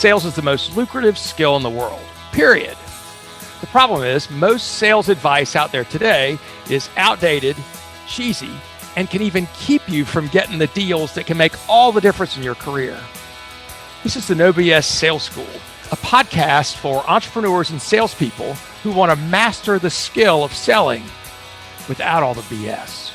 sales is the most lucrative skill in the world, period. The problem is most sales advice out there today is outdated, cheesy, and can even keep you from getting the deals that can make all the difference in your career. This is the No BS Sales School, a podcast for entrepreneurs and salespeople who want to master the skill of selling without all the BS.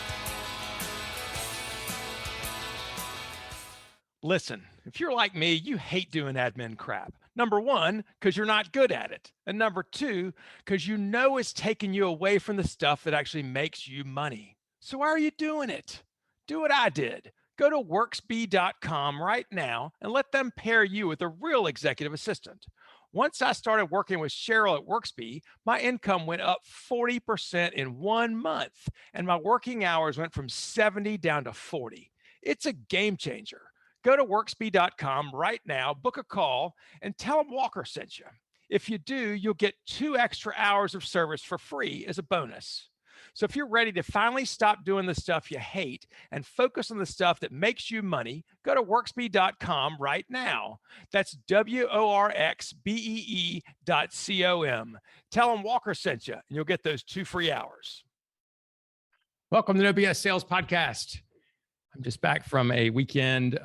Listen, if you're like me, you hate doing admin crap. Number one, because you're not good at it. And number two, because you know it's taking you away from the stuff that actually makes you money. So why are you doing it? Do what I did. Go to worksby.com right now and let them pair you with a real executive assistant. Once I started working with Cheryl at Worksby, my income went up 40% in 1 month, and my working hours went from 70 down to 40. It's a game changer. Go to worksby.com right now, book a call, and tell them Walker sent you. If you do, you'll get 2 extra hours of service for free as a bonus. So if you're ready to finally stop doing the stuff you hate and focus on the stuff that makes you money, go to worksby.com right now. That's WORXBEE.com. Tell them Walker sent you, and you'll get those 2 free hours. Welcome to No BS Sales Podcast. I'm just back from a weekend,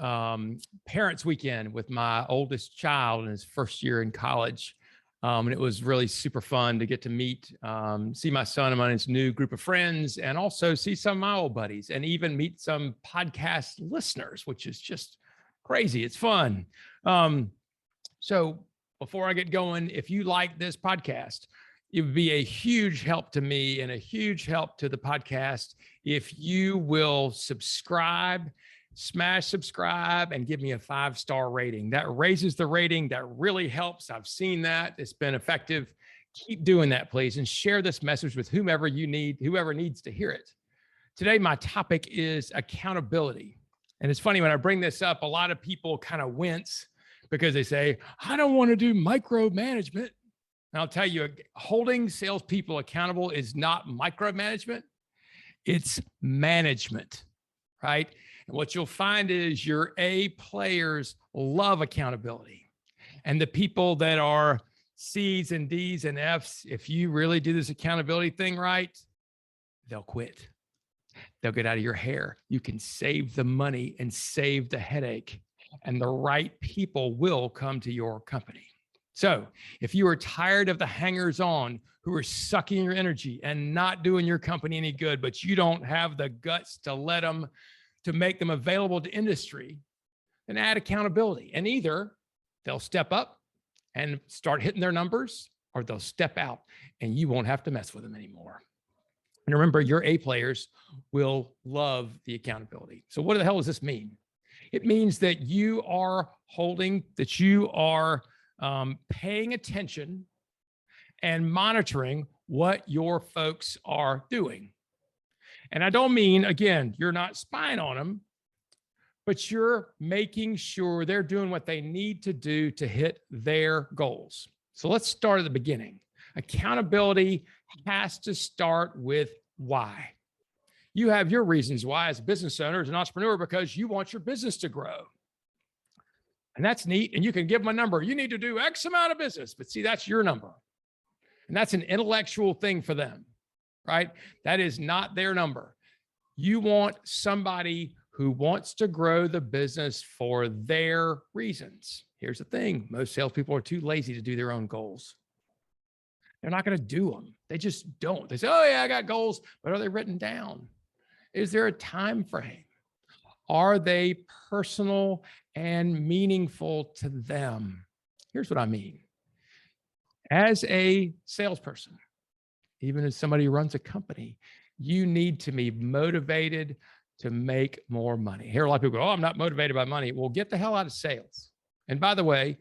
parents' weekend with my oldest child in his first year in college. And it was really super fun to get to meet, see my son among his new group of friends, and also see some of my old buddies and even meet some podcast listeners, which is just crazy. It's fun. So before I get going, if you like this podcast, it would be a huge help to me and a huge help to the podcast if you will subscribe, smash subscribe, and give me a 5-star rating. That raises the rating. That really helps. I've seen that. It's been effective. Keep doing that, please, and share this message with whoever needs to hear it. Today, my topic is accountability. And it's funny, when I bring this up, a lot of people kind of wince because they say, I don't want to do micromanagement. And I'll tell you, holding salespeople accountable is not micromanagement. It's management, right? And what you'll find is your A players love accountability. And the people that are C's and D's and F's, if you really do this accountability thing right, they'll quit. They'll get out of your hair. You can save the money and save the headache, and the right people will come to your company. So if you are tired of the hangers-on who are sucking your energy and not doing your company any good, but you don't have the guts to make them available to industry, then add accountability. And either they'll step up and start hitting their numbers, or they'll step out and you won't have to mess with them anymore. And remember, your A players will love the accountability. So what the hell does this mean? It means that you are paying attention and monitoring what your folks are doing. And I don't mean, again, you're not spying on them, but you're making sure they're doing what they need to do to hit their goals. So let's start at the beginning. Accountability has to start with why. You have your reasons why as a business owner, as an entrepreneur, because you want your business to grow. And that's neat. And you can give them a number. You need to do X amount of business, but see, that's your number. And that's an intellectual thing for them, right? That is not their number. You want somebody who wants to grow the business for their reasons. Here's the thing. Most salespeople are too lazy to do their own goals. They're not going to do them. They just don't. They say, oh yeah, I got goals, but are they written down? Is there a time frame? Are they personal and meaningful to them? Here's what I mean. As a salesperson, even as somebody who runs a company, you need to be motivated to make more money. Here, a lot of people go, oh, I'm not motivated by money. Well, get the hell out of sales. And by the way,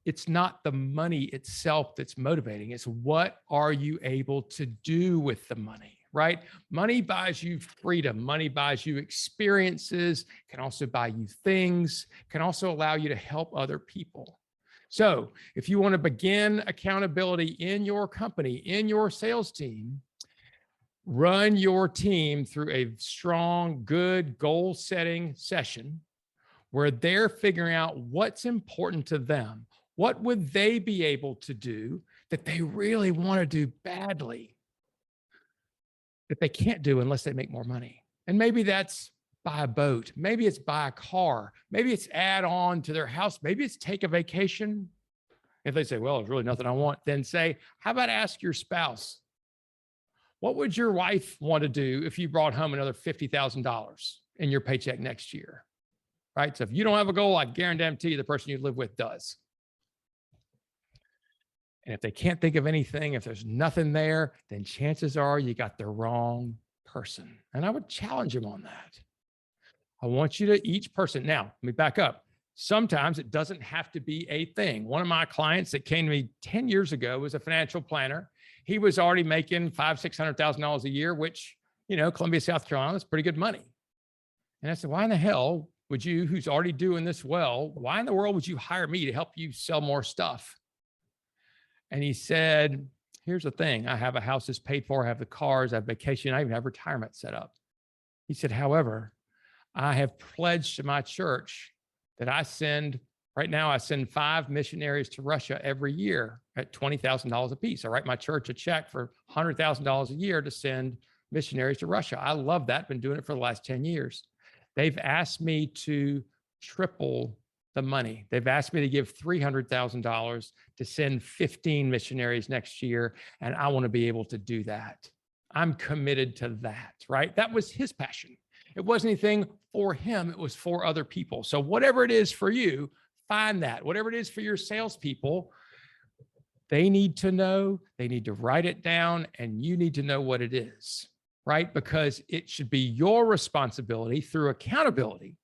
it's not the money itself that's motivating. It's what are you able to do with the money, right? Money buys you freedom. Money buys you experiences, can also buy you things, can also allow you to help other people. So if you want to begin accountability in your company, in your sales team, run your team through a strong, good goal setting session where they're figuring out what's important to them. What would they be able to do that they really want to do badly that they can't do unless they make more money? And maybe that's buy a boat. Maybe it's buy a car. Maybe it's add on to their house. Maybe it's take a vacation. If they say, well, there's really nothing I want, then say, how about ask your spouse, what would your wife want to do if you brought home another $50,000 in your paycheck next year? Right? So if you don't have a goal, I guarantee you the person you live with does. And if they can't think of anything, if there's nothing there, then chances are you got the wrong person. And I would challenge them on that. I want you to each person. Now, let me back up. Sometimes it doesn't have to be a thing. One of my clients that came to me 10 years ago was a financial planner. He was already making $500,000-$600,000 a year, which, Columbia, South Carolina is pretty good money. And I said, why in the hell would you, who's already doing this well, why in the world would you hire me to help you sell more stuff? And he said, here's the thing. I have a house that's paid for. I have the cars. I have vacation. I even have retirement set up. He said, however, I have pledged to my church that right now I send 5 missionaries to Russia every year at $20,000 a piece. I write my church a check for $100,000 a year to send missionaries to Russia. I love that. Been doing it for the last 10 years. They've asked me to triple the money. They've asked me to give $300,000 to send 15 missionaries next year. And I want to be able to do that. I'm committed to that, right? That was his passion. It wasn't anything for him. It was for other people. So whatever it is for you, find that. Whatever it is for your salespeople, they need to know, they need to write it down, and you need to know what it is, right? Because it should be your responsibility through accountability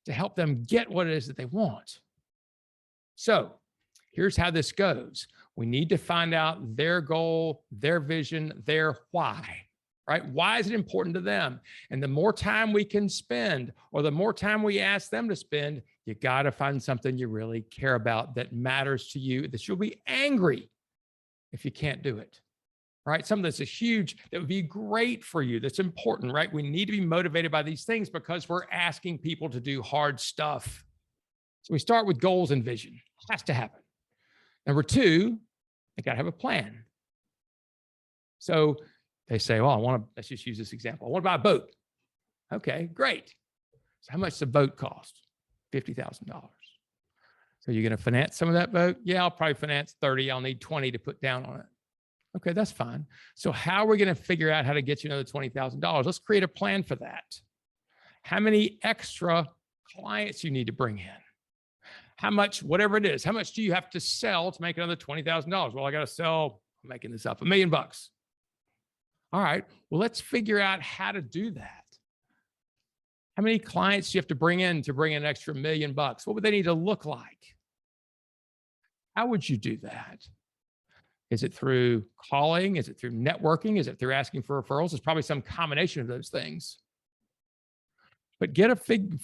to help them get what it is that they want. So here's how this goes. We need to find out their goal, their vision, their why. Right? Why is it important to them? And the more time we can spend, or the more time we ask them to spend, you got to find something you really care about that matters to you, that you'll be angry if you can't do it. Right? Something that's that would be great for you, that's important, right? We need to be motivated by these things because we're asking people to do hard stuff. So we start with goals and vision. It has to happen. Number 2, they got to have a plan. So they say, well, let's just use this example. I want to buy a boat. Okay, great. So how much does a boat cost? $50,000. So you're going to finance some of that boat? Yeah, I'll probably finance 30. I'll need 20 to put down on it. Okay, that's fine. So how are we going to figure out how to get you another $20,000? Let's create a plan for that. How many extra clients you need to bring in? How much, whatever it is, how much do you have to sell to make another $20,000? Well, I got to sell, I'm making this up, $1 million. All right, well, let's figure out how to do that. How many clients do you have to bring in an extra $1 million? What would they need to look like? How would you do that? Is it through calling? Is it through networking? Is it through asking for referrals? It's probably some combination of those things. But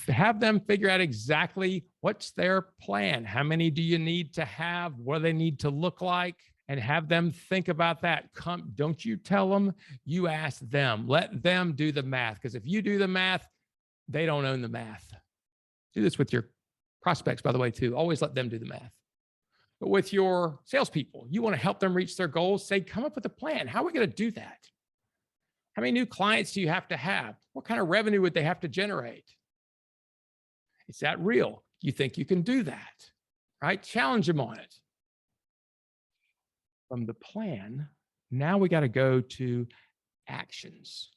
have them figure out exactly what's their plan. How many do you need to have? What do they need to look like? And have them think about that. Don't you tell them, you ask them. Let them do the math. Because if you do the math, they don't own the math. Do this with your prospects, by the way, too. Always let them do the math. But with your salespeople, you want to help them reach their goals. Say, come up with a plan. How are we going to do that? How many new clients do you have to have? What kind of revenue would they have to generate? Is that real? You think you can do that, right? Challenge them on it. From the plan, now we got to go to actions.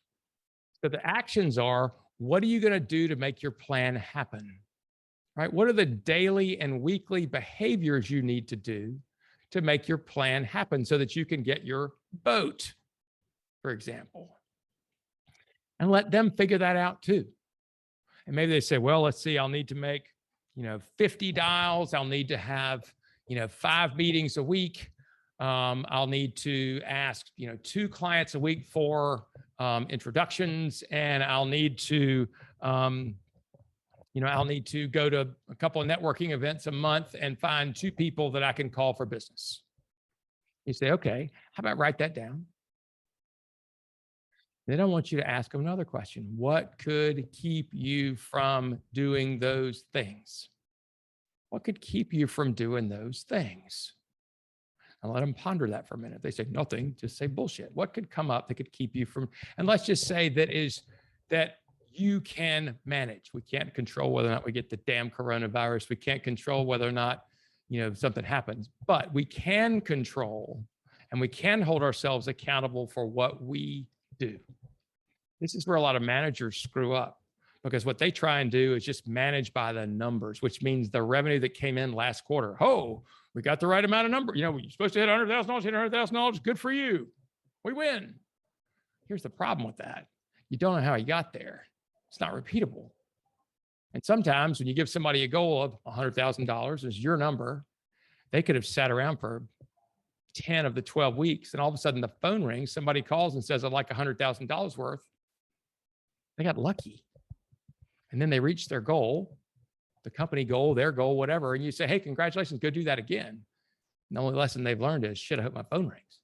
So the actions are, what are you going to do to make your plan happen? Right? What are the daily and weekly behaviors you need to do to make your plan happen so that you can get your boat, for example? And let them figure that out too. And maybe they say, well, let's see, I'll need to make, 50 dials. I'll need to have, 5 meetings a week. I'll need to ask, 2 clients a week for introductions, and I'll need to, I'll need to go to a couple of networking events a month and find 2 people that I can call for business. You say, okay, how about write that down? Then I want you to ask them another question. What could keep you from doing those things? What could keep you from doing those things? And let them ponder that for a minute. If they say nothing, just say bullshit. What could come up that could keep you from, and let's just say that you can manage. We can't control whether or not we get the damn coronavirus. We can't control whether or not, something happens, but we can control and we can hold ourselves accountable for what we do. This is where a lot of managers screw up, because what they try and do is just manage by the numbers, which means the revenue that came in last quarter. Oh, we got the right amount of number. You're supposed to hit $100,000, hit $100,000. Good for you. We win. Here's the problem with that. You don't know how you got there. It's not repeatable. And sometimes when you give somebody a goal of $100,000 as your number, they could have sat around for 10 of the 12 weeks. And all of a sudden the phone rings, somebody calls and says, I'd like $100,000 worth. They got lucky. And then they reached their goal, the company goal, their goal, whatever. And you say, hey, congratulations, go do that again. And the only lesson they've learned is, shit, I hope my phone rings.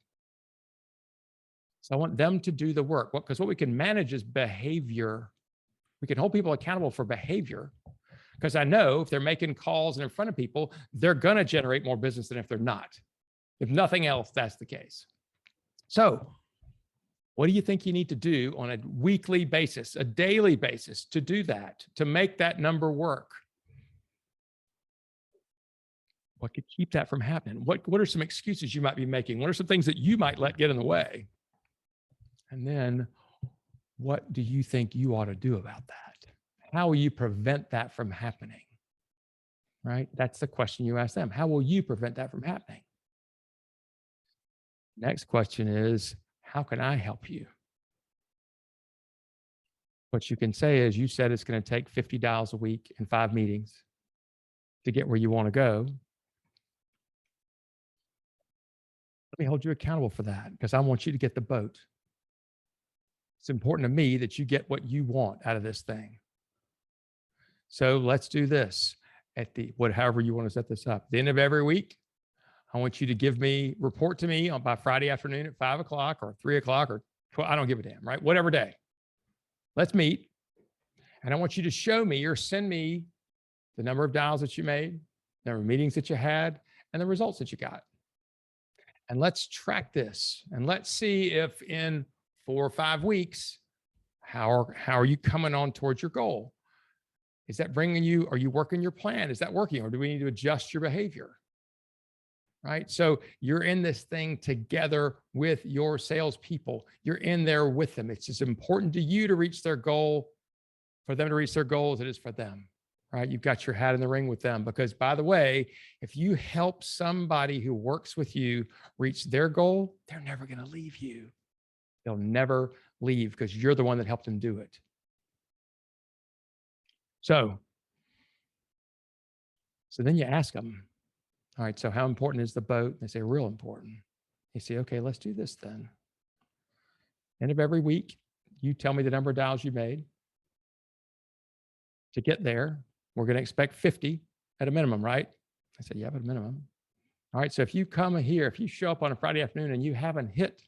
So I want them to do the work, because what we can manage is behavior. We can hold people accountable for behavior, because I know if they're making calls and in front of people, they're going to generate more business than if they're not. If nothing else, that's the case. So what do you think you need to do on a weekly basis, a daily basis to do that, to make that number work? What could keep that from happening? What are some excuses you might be making? What are some things that you might let get in the way? And then what do you think you ought to do about that? How will you prevent that from happening? Right? That's the question you ask them. How will you prevent that from happening? Next question is, how can I help you? What you can say is, you said it's going to take 50 dials a week and 5 meetings to get where you want to go. Let me hold you accountable for that, because I want you to get the boat. It's important to me that you get what you want out of this thing. So let's do this however you want to set this up. At the end of every week, I want you to report to me by Friday afternoon at 5 o'clock or 3 o'clock or 12. I don't give a damn, right? Whatever day. Let's meet. And I want you to show me or send me the number of dials that you made, the number of meetings that you had, and the results that you got. And let's track this. And let's see if in 4 or 5 weeks, how are you coming on towards your goal? Is that are you working your plan? Is that working? Or do we need to adjust your behavior? Right? So you're in this thing together with your salespeople. You're in there with them. It's as important to you to reach their goal, for them to reach their goal, as it is for them. Right? You've got your hat in the ring with them, because, by the way, if you help somebody who works with you reach their goal, they're never going to leave you. They'll never leave, because you're the one that helped them do it. So then you ask them, all right, so how important is the boat? They say, real important. You say, okay, let's do this then. End of every week, you tell me the number of dials you made. To get there, we're going to expect 50 at a minimum, right? I said, yeah, but a minimum. All right, so if you come here, if you show up on a Friday afternoon and you haven't hit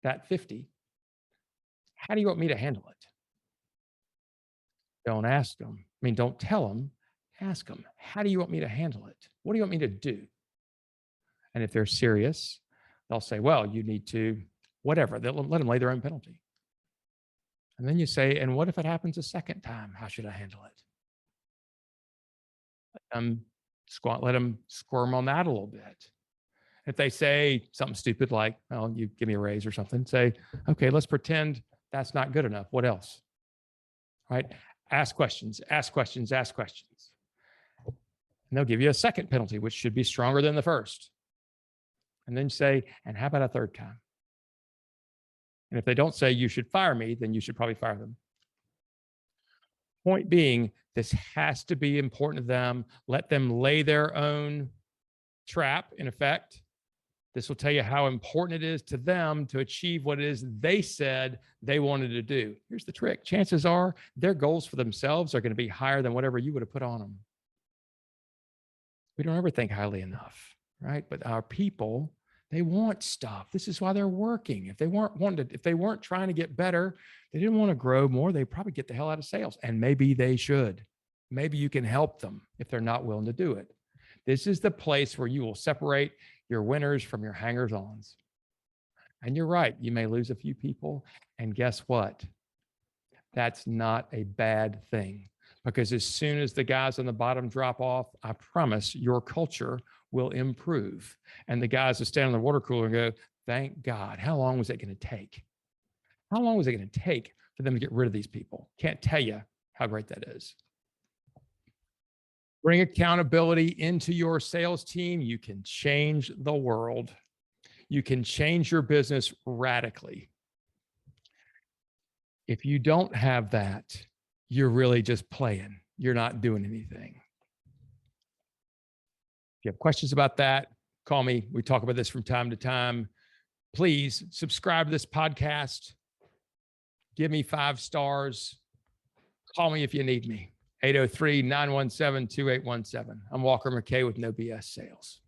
that 50, how do you want me to handle it? Don't ask them. Don't tell them, ask them. How do you want me to handle it? What do you want me to do? And if they're serious, they'll say, well, you need to, whatever. They'll let them lay their own penalty. And then you say, and what if it happens a second time? How should I handle it? Let them squirm on that a little bit. If they say something stupid like, well, you give me a raise or something, say, okay, let's pretend that's not good enough. What else? Right? Ask questions, ask questions, ask questions. And they'll give you a second penalty, which should be stronger than the first. And then say, and how about a third time? And if they don't say you should fire me, then you should probably fire them. Point being, this has to be important to them. Let them lay their own trap, in effect. This will tell you how important it is to them to achieve what it is they said they wanted to do. Here's the trick. Chances are their goals for themselves are going to be higher than whatever you would have put on them. We don't ever think highly enough, right? But our people They want stuff. This is why they're working. If they weren't trying to get better, they didn't want to grow more, they probably get the hell out of sales. And maybe they should. Maybe you can help them if they're not willing to do it. This is the place where you will separate your winners from your hangers-ons. And you're right, you may lose a few people. And guess what? That's not a bad thing, because as soon as the guys on the bottom drop off, I promise your culture will improve. And the guys that stand on the water cooler and go, thank God. How long was it going to take? How long was it going to take for them to get rid of these people? Can't tell you how great that is. Bring accountability into your sales team. You can change the world. You can change your business radically. If you don't have that, you're really just playing. You're not doing anything. If you have questions about that, call me. We talk about this from time to time. Please subscribe to this podcast. Give me 5 stars. Call me if you need me. 803-917-2817. I'm Walker McKay with No BS Sales.